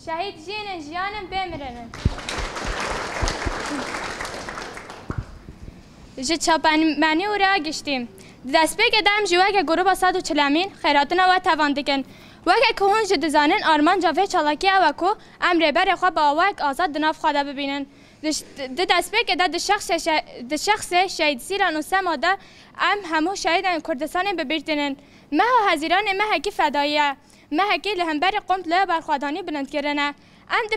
شهید جین جیانم بمیرن جه چاپمنی او را گشتیم دست بگه دم جوه که گروه صد و چلمین خیراتنا و تواندکن وقتی که هون جه دزانن آرمان جاوه چالاکی او کو امر بر خوا با آواک آزاد دناف خواده ببینن دست بگه ده شخص شهید سیران و سماده ام همو شهیدن کردستان ببیرتنن مها هزیران مها کی فدایه مها کی لهمبر قمت له برخوادانی بلند کرنه ام ده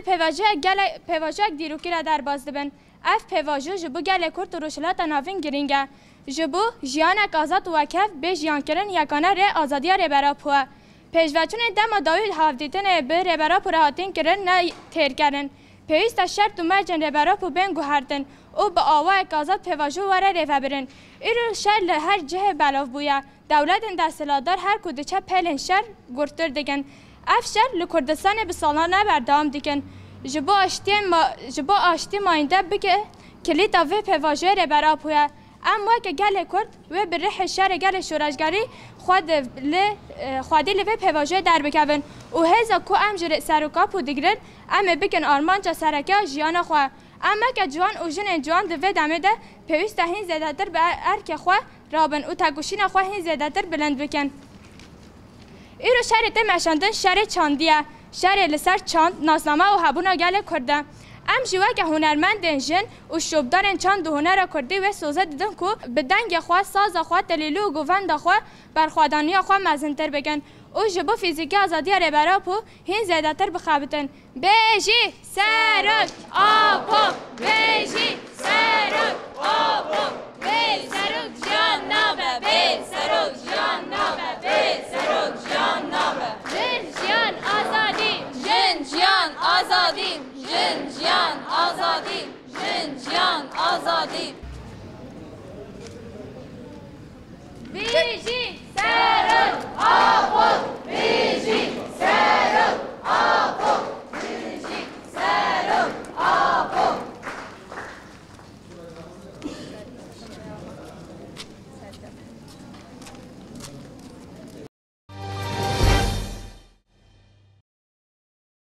پیواژه دیروکی را در باز دبن اف پیواژه جبو گل کرد و روشلات ناوین گرینگه جبو جیانک آزاد و کف به جیان کرن یکانه ره آزادی ره برا پوه پیشوچون دم داوید هافدیتن به ره برا پو راحتین کرن نه تیر کرن پیوست شرط و مرجن ره برا پو بین گوهردن او با آواک آزاد پیواژه وره ره برن ایرو شهر لهر جه بلاف بویا دولت دستلادار هر کود چه پلن شهر گرتر دگن اف شهر لکردستان به سالانه بردام دیکن جبو آشتی ماینده بگه کلیت آوه پیواژه ره برا پویا اما که گل کرد و به ره شهر گل شورشگری خودی لوه پیواژه در بکون و هزا کو ام جر سرکا پو دیگرن ام بکن آرمان جا سرکه جیان خواه اما که جوان و جن جوان دوه دمه ده پیوسته هین زیده تر به ارک خواه رابن و تگوشین خواه هین زیده تر بلند بکن ایرو شهر ته مشاندن شهر چاندیه شهر لسر چاند ناسنامه و هبونا گل کرده ام جوه که هنرمندن جن و شوبدارن چند و هنر کردی و سوزه دیدن که به دنگ خواه ساز خواه تلیلو و گووند خواه برخوادانی خواه مزنتر بگن او جبو فیزیکی آزادی ربرا پو هین زیده تر بخوابتن بیجی سرک آپو بیجی سرک آپو بیجی سرک جان نابه